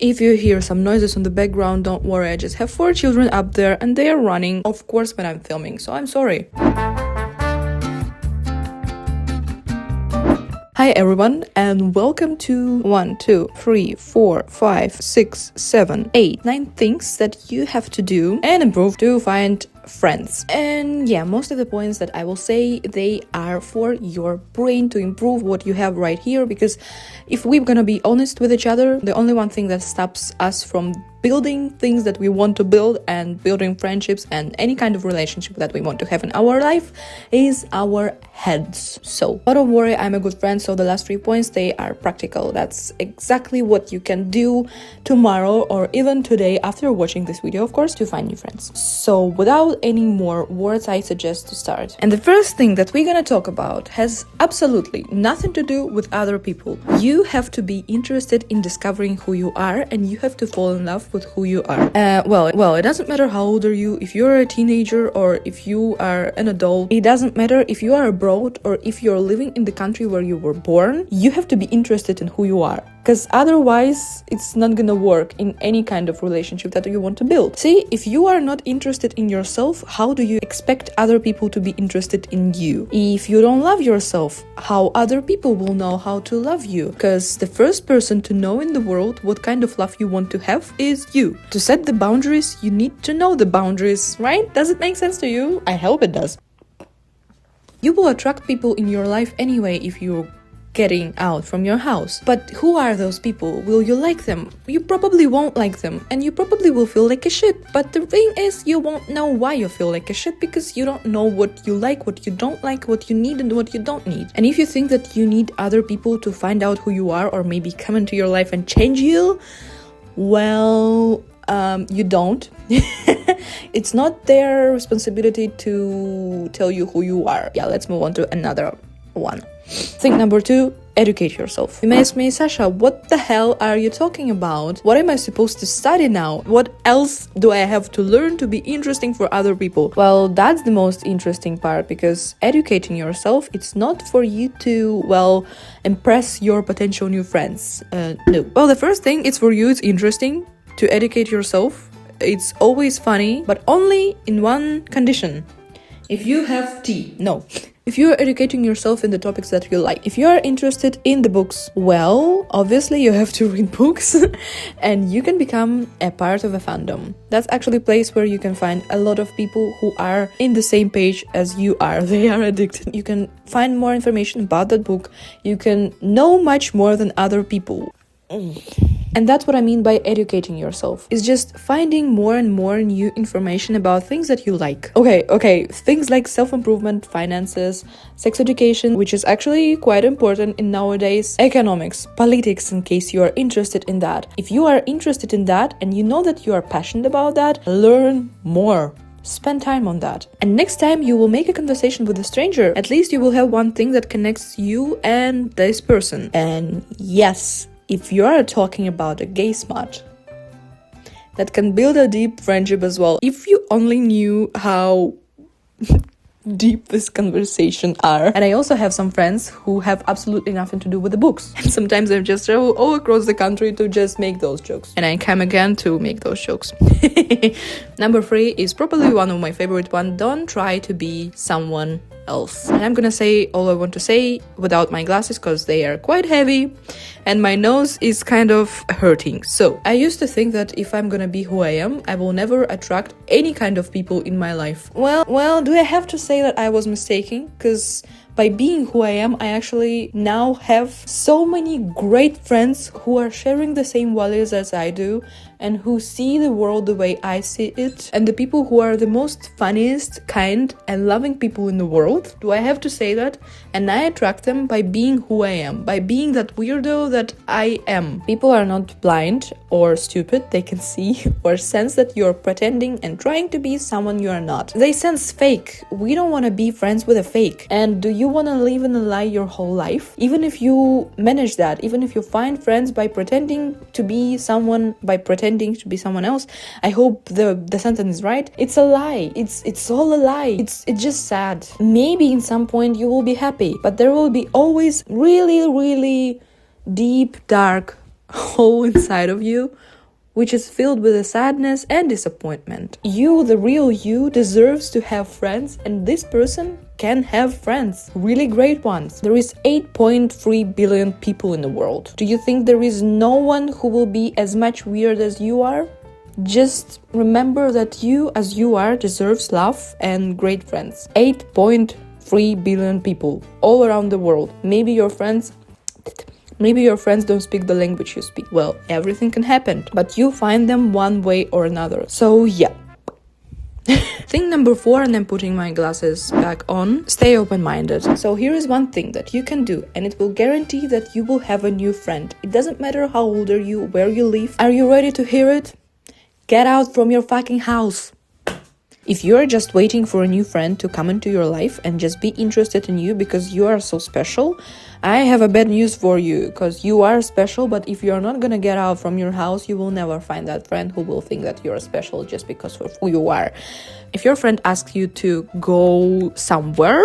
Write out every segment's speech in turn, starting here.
If you hear some noises on the background, don't worry, I just have 4 children up there and they are running, of course, when I'm filming, so I'm sorry. Hi everyone, and welcome to 1, 2, 3, 4, 5, 6, 7, 8, 9 things that you have to do and improve to find friends. And yeah, most of the points that I will say, they are for your brain to improve what you have right here, because if we're gonna be honest with each other, the only one thing that stops us from building things that we want to build and building friendships and any kind of relationship that we want to have in our life is our heads. So, but don't worry, I'm a good friend, so the last 3 points, they are practical. That's exactly what you can do tomorrow or even today after watching this video, of course, to find new friends. So without any more words, I suggest to start. And the first thing that we're gonna talk about has absolutely nothing to do with other people. You have to be interested in discovering who you are, and you have to fall in love with who you are. Well, it doesn't matter how old are you, if you're a teenager or if you are an adult. It doesn't matter if you are abroad or if you're living in the country where you were born. You have to be interested in who you are, because otherwise it's not gonna work in any kind of relationship that you want to build. See, if you are not interested in yourself, how do you expect other people to be interested in you? If you don't love yourself, how other people will know how to love you? Because the first person to know in the world what kind of love you want to have is you. To set the boundaries, you need to know the boundaries, right? Does it make sense to you? I hope it does. You will attract people in your life anyway if you're getting out from your house. But who are those people? Will you like them? You probably won't like them, and you probably will feel like a shit. But the thing is, you won't know why you feel like a shit, because you don't know what you like, what you don't like, what you need and what you don't need. And if you think that you need other people to find out who you are or maybe come into your life and change you, well, you don't. It's not their responsibility to tell you who you are. Yeah, let's move on to another one. Thing number 2, educate yourself. You may ask me, Sasha, what the hell are you talking about? What am I supposed to study now? What else do I have to learn to be interesting for other people? Well, that's the most interesting part, because educating yourself, it's not for you to, well, impress your potential new friends. No. Well, the first thing, it's for you, it's interesting to educate yourself. It's always funny, but only in one condition. If you have tea. No. If you're educating yourself in the topics that you like. If you're interested in the books, well, obviously you have to read books and you can become a part of a fandom. That's actually a place where you can find a lot of people who are in the same page as you are. They are addicted. You can find more information about that book. You can know much more than other people. And that's what I mean by educating yourself. It's just finding more and more new information about things that you like. Okay, things like self-improvement, finances, sex education, which is actually quite important in nowadays, economics, politics, in case you are interested in that. If you are interested in that and you know that you are passionate about that, learn more. Spend time on that. And next time you will make a conversation with a stranger, at least you will have one thing that connects you and this person. And yes, if you are talking about a gay smut, that can build a deep friendship as well. If you only knew how deep this conversation are. And I also have some friends who have absolutely nothing to do with the books. And sometimes I just travel all across the country to just make those jokes. And I come again to make those jokes. Number 3 is probably one of my favorite one. Don't try to be someone else. And I'm gonna say all I want to say without my glasses, because they are quite heavy and my nose is kind of hurting. So I used to think that if I'm gonna be who I am, I will never attract any kind of people in my life. Well, do I have to say that I was mistaken? Because by being who I am, I actually now have so many great friends who are sharing the same values as I do and who see the world the way I see it, and the people who are the most funniest, kind and loving people in the world. Do I have to say that? And I attract them by being who I am, by being that weirdo that I am. People are not blind or stupid. They can see or sense that you're pretending and trying to be someone you are not. They sense fake. We don't want to be friends with a fake. And do you want to live in a lie your whole life? Even if you manage that, even if you find friends by pretending to be someone, by pretending to be someone else, I hope the sentence is right. It's a lie. It's all a lie. It's just sad. Maybe in some point you will be happy, but there will be always really, really deep, dark hole inside of you which is filled with sadness and disappointment. You, the real you, deserves to have friends, and this person can have friends, really great ones. There is 8.3 billion people in the world. Do you think there is no one who will be as much weird as you are? Just remember that you, as you are, deserves love and great friends. 8.3 billion people all around the world. Maybe your friends don't speak the language you speak. Well, everything can happen, but you find them one way or another. So yeah. Thing number 4, and I'm putting my glasses back on, stay open-minded. So here is one thing that you can do, and it will guarantee that you will have a new friend. It doesn't matter how old are you, where you live. Are you ready to hear it? Get out from your fucking house. If you're just waiting for a new friend to come into your life and just be interested in you because you are so special, I have a bad news for you, because you are special, but if you're not gonna get out from your house, you will never find that friend who will think that you're special just because of who you are. If your friend asks you to go somewhere,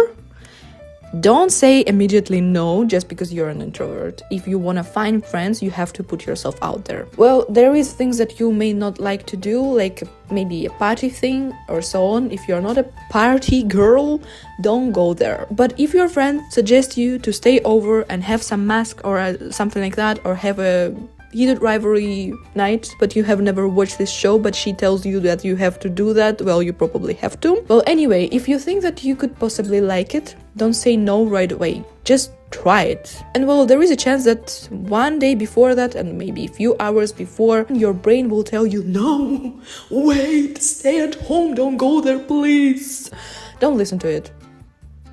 don't say immediately no just because you're an introvert. If you want to find friends, you have to put yourself out there. Well, there is things that you may not like to do, like maybe a party thing or so on. If you're not a party girl, don't go there. But if your friend suggests you to stay over and have some mask or something like that, or have a heated rivalry night, but you have never watched this show, but she tells you that you have to do that, well, you probably have to. Well, anyway, if you think that you could possibly like it, don't say no right away. Just try it. And well, there is a chance that one day before that, and maybe a few hours before, your brain will tell you, no, wait, stay at home, don't go there, please. Don't listen to it,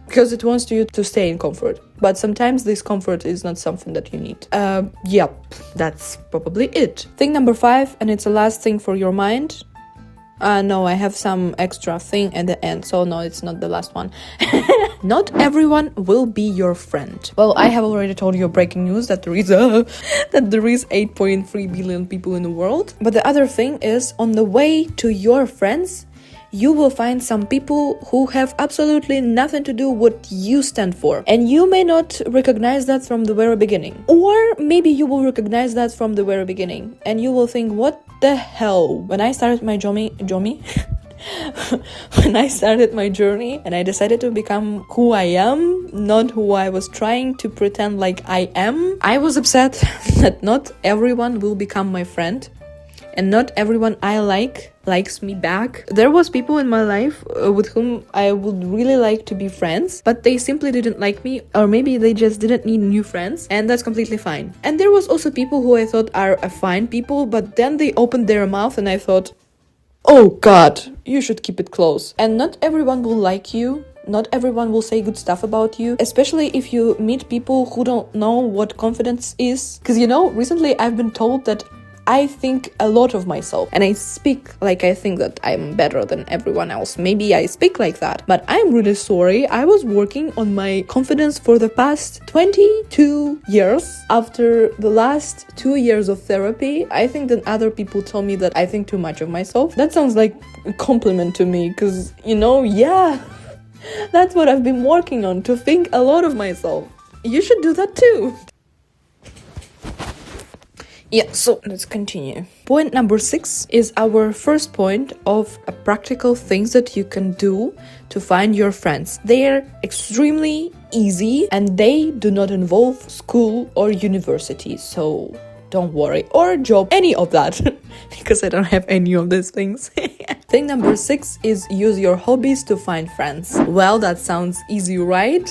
because it wants you to stay in comfort. But sometimes this comfort is not something that you need. Yep, that's probably it. Thing number 5, and it's the last thing for your mind. No, I have some extra thing at the end, so no, it's not the last one. Not everyone will be your friend. Well, I have already told you breaking news that there is 8.3 billion people in the world. But the other thing is, on the way to your friends, you will find some people who have absolutely nothing to do with what you stand for. And you may not recognize that from the very beginning. Or maybe you will recognize that from the very beginning. And you will think, what the hell? When I started my when I started my journey and I decided to become who I am, not who I was trying to pretend like I am, I was upset that not everyone will become my friend. And not everyone I likes me back. There was people in my life with whom I would really like to be friends, but they simply didn't like me, or maybe they just didn't need new friends, and that's completely fine. And there was also people who I thought are fine people, but then they opened their mouth and I thought, oh god, you should keep it close. And not everyone will like you. Not everyone will say good stuff about you, especially if you meet people who don't know what confidence is. Because recently I've been told that I think a lot of myself, and I speak like I think that I'm better than everyone else. Maybe I speak like that, but I'm really sorry. I was working on my confidence for the past 22 years. After the last 2 years of therapy, I think that other people tell me that I think too much of myself. That sounds like a compliment to me, because, yeah, that's what I've been working on, to think a lot of myself. You should do that too. Yeah, so let's continue. Point number 6 is our first point of practical things that you can do to find your friends. They are extremely easy and they do not involve school or university, so don't worry, or job, any of that, because I don't have any of these things. Thing number 6 is use your hobbies to find friends. Well, that sounds easy, right?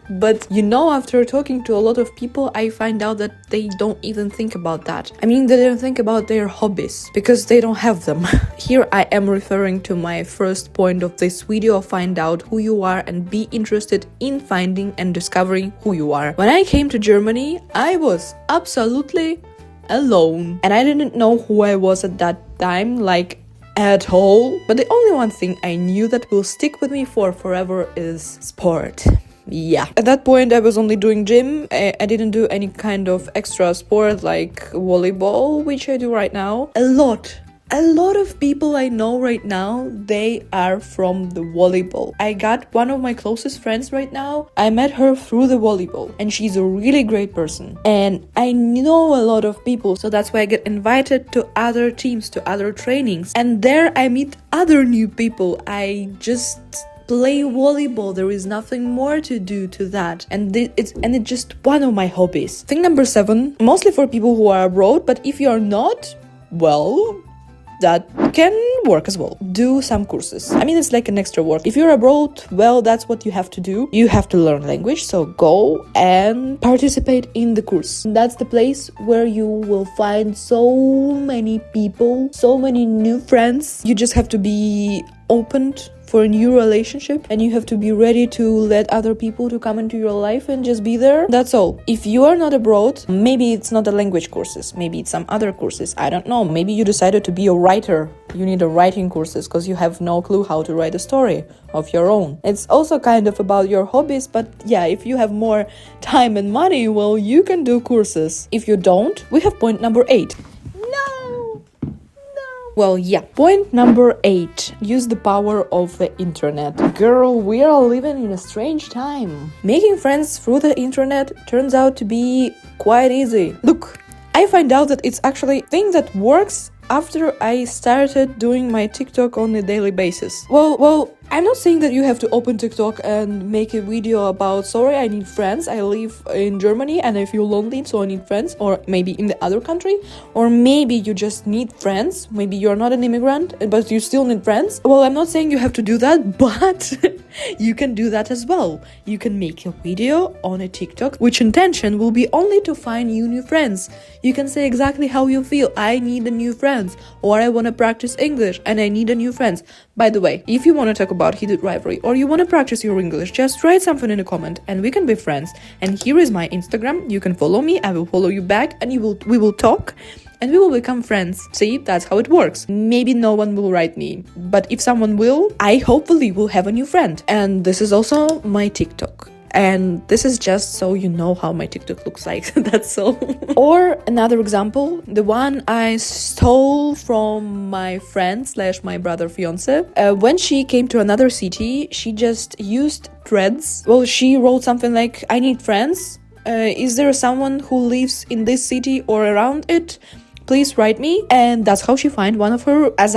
But after talking to a lot of people, I find out that they don't even think about that. I mean, they don't think about their hobbies because they don't have them. Here I am referring to my first point of this video: find out who you are and be interested in finding and discovering who you are. When I came to Germany, I was absolutely alone, and I didn't know who I was at that time, like at all. But the only one thing I knew that will stick with me for forever is sport. Yeah. At that point, I was only doing gym. I didn't do any kind of extra sport like volleyball, which I do right now. A lot A lot of people I know right now, they are from the volleyball. I got one of my closest friends right now. I met her through the volleyball, and she's a really great person. And I know a lot of people, so that's why I get invited to other teams, to other trainings. And there I meet other new people. I just play volleyball. There is nothing more to do to that, and it's just one of my hobbies. Thing number 7, mostly for people who are abroad, but if you are not, well, that can work as well. Do some courses. I mean, it's like an extra work. If you're abroad, well, that's what you have to do. You have to learn language, so go and participate in the course. That's the place where you will find so many people, so many new friends. You just have to be opened for a new relationship, and you have to be ready to let other people to come into your life and just be there. That's all. If you are not abroad, maybe it's not the language courses, maybe it's some other courses, I don't know. Maybe you decided to be a writer. You need a writing courses because you have no clue how to write a story of your own. It's also kind of about your hobbies, but yeah, if you have more time and money, well, you can do courses. If you don't, we have point number 8. Well, yeah. Point number 8. Use the power of the internet. Girl, we are living in a strange time. Making friends through the internet turns out to be quite easy. Look, I find out that it's actually a thing that works after I started doing my TikTok on a daily basis. Well, I'm not saying that you have to open TikTok and make a video about, sorry, I need friends, I live in Germany and I feel lonely, so I need friends, or maybe in the other country, or maybe you just need friends, maybe you're not an immigrant, but you still need friends. Well, I'm not saying you have to do that, but you can do that as well. You can make a video on a TikTok, which intention will be only to find you new friends. You can say exactly how you feel. I need a new friends, or I want to practice English and I need a new friends. By the way, if you want to talk about heated rivalry or you want to practice your English, just write something in a comment and we can be friends. And here is my Instagram. You can follow me, I will follow you back, and we will talk and we will become friends. See, that's how it works. Maybe no one will write me, but if someone will, I hopefully will have a new friend. And this is also my TikTok. And this is just so you know how my TikTok looks like. That's all. Or another example, the one I stole from my friend / my brother fiance. When she came to another city, she just used threads. Well, she wrote something like, I need friends. Is there someone who lives in this city or around it? Please write me. And that's how she find one of her, as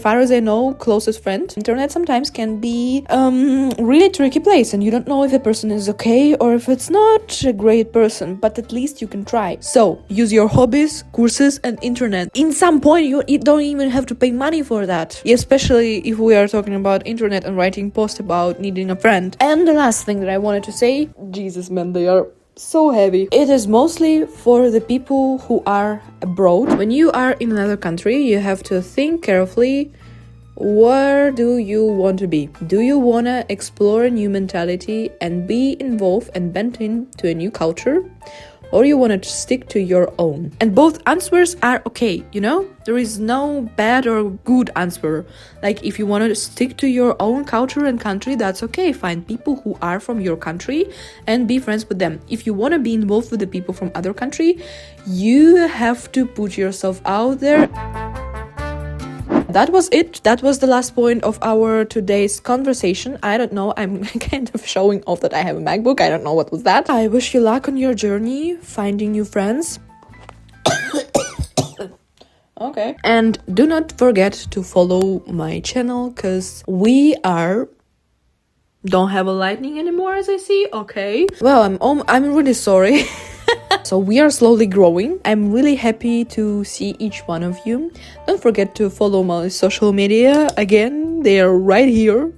far as I know, closest friend. Internet sometimes can be really tricky place, and you don't know if the person is okay or if it's not a great person, but at least you can try. So use your hobbies, courses, and internet. In some point, you don't even have to pay money for that, especially if we are talking about internet and writing posts about needing a friend. And the last thing that I wanted to say, Jesus man, they are so heavy. It is mostly for the people who are abroad. When you are in another country, you have to think carefully, where do you want to be? Do you want to explore a new mentality and be involved and bent into a new culture? Or you want to stick to your own? And both answers are okay, you know? There is no bad or good answer. Like, if you want to stick to your own culture and country, that's okay. Find people who are from your country and be friends with them. If you want to be involved with the people from other country, you have to put yourself out there. That was it. That was the last point of our today's conversation. I don't know. I'm kind of showing off that I have a MacBook. I don't know what was that. I wish you luck on your journey, finding new friends. Okay. And do not forget to follow my channel, because we don't have a lightning anymore, as I see. Okay. Well, I'm really sorry. So we are slowly growing. I'm really happy to see each one of you. Don't forget to follow my social media. Again, they are right here.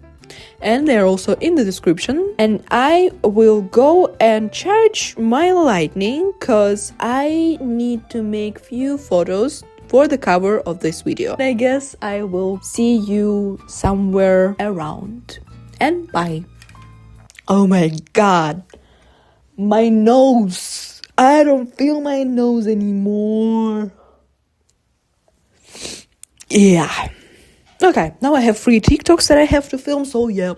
And they're also in the description. And I will go and charge my lightning, because I need to make few photos for the cover of this video. I guess I will see you somewhere around. And bye. Oh my god. My nose. I don't feel my nose anymore. Yeah. Okay, now I have 3 TikToks that I have to film, so yeah.